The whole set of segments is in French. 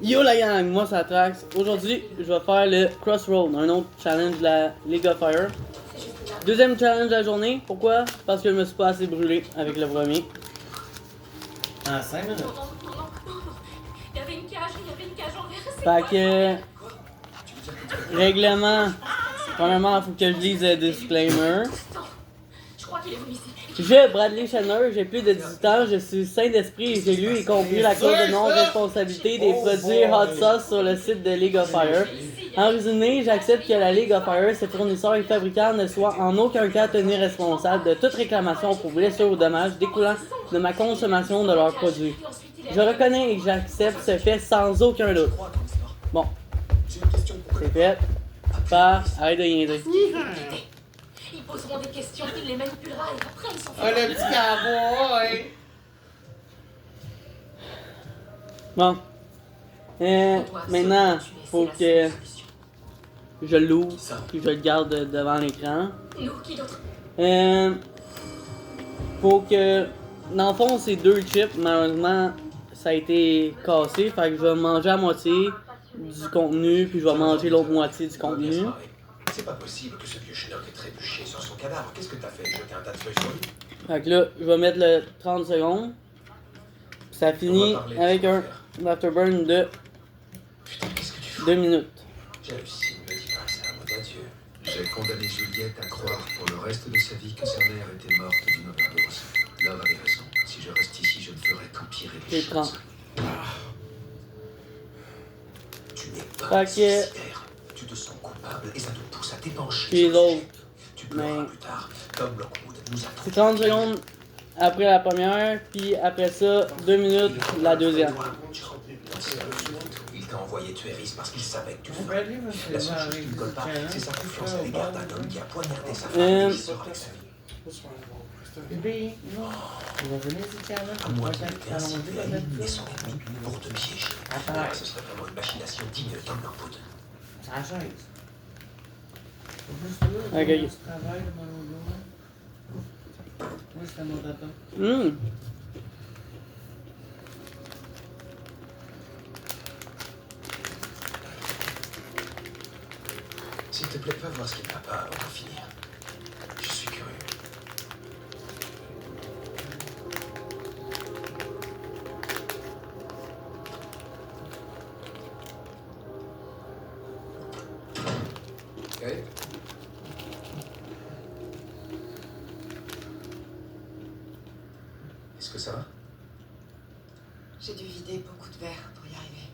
Yo la gang, moi c'est Atrax. Aujourd'hui, je vais faire le Crossroad, un autre challenge de la League of Fire. Deuxième challenge de la journée, pourquoi? Parce que je me suis pas assez brûlé avec le premier. En 5 minutes. Non. Il y avait une cage en verre. Fait que... Règlement. Premièrement, il faut que je lise le disclaimer. Je crois qu'il est venu ici. Je, Bradley Shanner, j'ai plus de 18 ans, je suis saint d'esprit et j'ai lu et compris la clause de non-responsabilité des produits Hot Sauce sur le site de League of Fire. En résumé, j'accepte que la League of Fire, ses fournisseurs et fabricants ne soient en aucun cas tenus responsables de toute réclamation pour blessures ou dommages découlant de ma consommation de leurs produits. Je reconnais et j'accepte ce fait sans aucun doute. Bon, c'est fait. Arrête de niaiser. Ils poseront des questions, il les manipulera et après ils s'en Oh, le petit cowboy! Bon. Maintenant, faut que je l'ouvre et je le garde devant l'écran. Nous, qui d'autre? Faut que... Dans le fond, c'est 2 chips. Malheureusement, ça a été cassé. Fait que je vais manger à moitié du contenu, puis je vais manger l'autre moitié du contenu. C'est pas possible que ce vieux schnock ait trébuché sur son cadavre. Qu'est-ce que t'as fait? Jeter un tas de feuilles sur lui? Fait que là, je vais mettre le 30 secondes. Ça finit avec un afterburn de Putain, qu'est-ce que tu fais? 2 minutes. J'hallucine, me dis pas ça, mot d'adieu. J'ai condamné Juliette à croire pour le reste de sa vie que sa mère était morte d'une overdose. Love avait raison. Si je reste ici, je ne ferai qu'empirer les C'est 30. choses. Tu n'es pas Fait que... sincère. Tu te sens coupable et ça te pousse à t'épancher. Puis les autres. Tu pleureras Mais... plus tard. Tom Lockwood nous a C'est 30 secondes après la première, puis après ça, 2 minutes la deuxième. Il t'a envoyé tuer Rhys parce qu'il savait que tu ferais. Bradley, La seule chose qui ne colle pas, c'est sa confiance à l'égard d'un homme qui a poignardé sa femme et qui sort avec sa vie. Bébé, non. On va venir ici, Carla. À moins qu'il ait été incité à éliminer son ennemi pour te piéger. Attends. Alors, ce serait vraiment une machination digne de Tom Lockwood. C'est la chaise. Ok. Tu travailles devant l'autre. Moi, c'est mon papa. S'il te plaît, va voir ce qu'il n'a pas avant de finir. Je suis curieux. Ok. Est-ce que ça va? J'ai dû vider beaucoup de verre pour y arriver.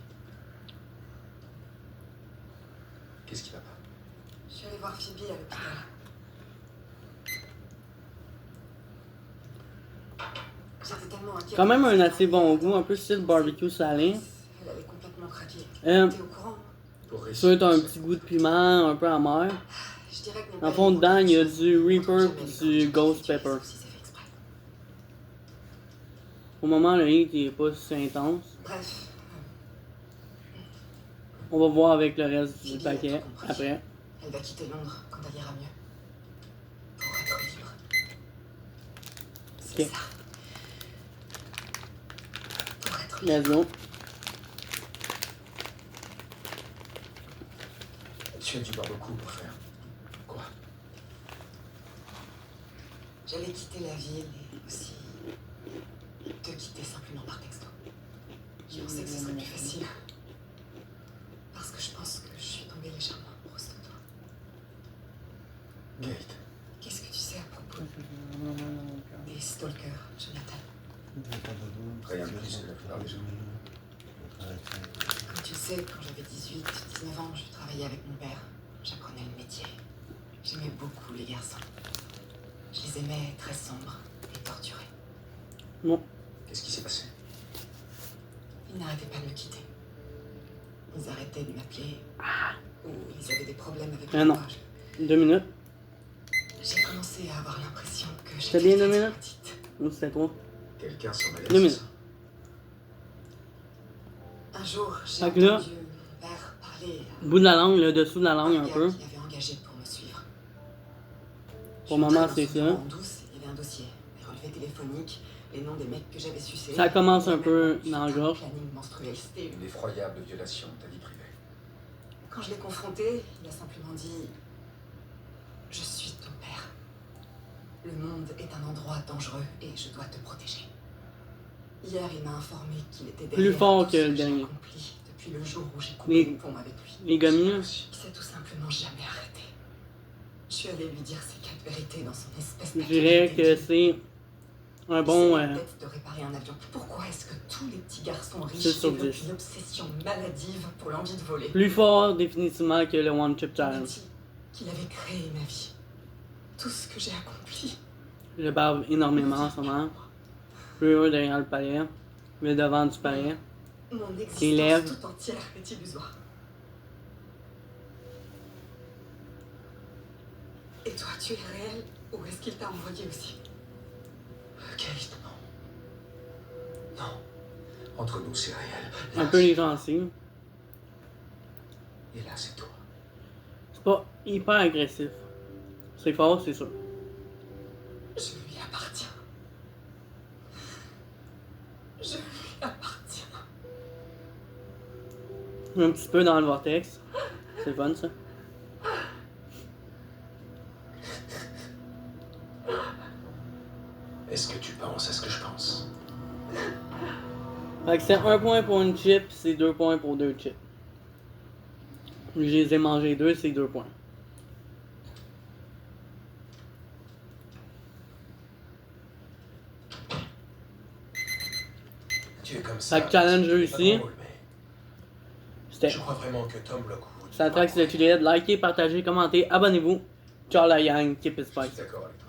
Qu'est-ce qui va pas? Je suis allée voir Phoebe à l'hôpital. J'étais tellement inquiète. Quand même un assez bon goût, un peu style barbecue salé. Elle avait complètement craqué. Euh, T'es au courant? Pour Ça a un petit goût de piment, un peu amer. Je dirais que mon Dans le père fond, est dedans, il y a beaucoup du de choses. Reaper Jamais et du les Ghost conditions Pepper. si c'est fait exprès. Au moment, le hit il est pas si intense. Bref, On va voir avec le reste du Phoebe a paquet tout compris. après. elle va quitter Londres quand elle ira mieux. Pour être libre. C'est Ok. ça. Pour être libre. Let's go. Tu as dû boire beaucoup pour faire. Quoi? J'allais quitter la ville et aussi te quitter simplement par texto. Je pensais que ce serait plus facile. Parce que je pense que je suis tombée légèrement amoureuse de toi. Gate. Qu'est-ce que tu sais à propos des stalkers, Jonathan? Rien de plus que la plupart des gens. Comme tu le sais, quand j'avais 18, 19 ans, je travaillais avec mon père. J'apprenais le métier. J'aimais beaucoup les garçons. Je les aimais très sombres et torturés. Bon. Qu'est-ce qui s'est passé? Ils n'arrêtaient pas de me quitter. Ils arrêtaient de m'appeler. Ou ils avaient des problèmes avec Ah moi. non. 2 minutes. J'ai commencé à avoir l'impression que C'était j'étais bien 2 très minutes? petite. Ou c'était 3? Quelqu'un s'en allait. 2 minutes. Un jour, j'ai Fait que là, entendu mon père parler à Bout de la langue, le dessous de la langue un un gars peu. qui avait engagé pour me suivre. Pour le moment, c'est ça. En douce, il y avait un dossier, des relevés téléphoniques, les noms des mecs que j'avais sucés. Ça commence un peu Même dans la putain de gorge. planning menstruel, c'était Une effroyable violation de ta vie privée. Quand je l'ai confronté, il a simplement dit « Je suis ton père. Le monde est un endroit dangereux et je dois te protéger. » Hier, il m'a informé qu'il était derrière fort tout que ce le j'ai dernier. accompli depuis le jour où j'ai coupé Les- le pont avec lui. Les gommiers, Il s'est tout simplement jamais arrêté. Je suis allée lui dire ses 4 vérités dans son espèce je dirais que c'est un bon peut-être de réparer un avion. Pourquoi est-ce que tous les petits garçons 6 riches sur développent 10. une obsession maladive pour l'envie de voler? Plus fort définitivement que le One Chip Il m'a Challenge. dit qu'il avait créé ma vie. Tout ce que j'ai accompli. Je parle énormément en ce moment. Plus haut derrière le palais, le devant du palais. Mon Les lèvres. existence tout entière est illusoire. Et toi, tu es réel ou est-ce qu'il t'a envoyé aussi? Kate, non. Non. Entre nous, c'est réel. Un Là, peu les gencives. Et là, c'est toi. C'est pas hyper agressif. C'est fort, c'est sûr. Je lui appartiens. Je lui appartiens. Un petit peu dans le vortex. C'est fun ça. Est-ce que tu penses à ce que je pense? Fait que c'est 1 point pour une chip, c'est 2 points pour 2 chips. Je les ai mangés 2, c'est 2 points. Tu es comme ça. Fait que challenge c'est pas réussi. drôle, mais C'était je crois vraiment que Tom Lockwood. Soundtrack, c'est le Likez, partagez, commentez, abonnez-vous. Ciao la gang, keep it Je suis spice. d'accord avec toi.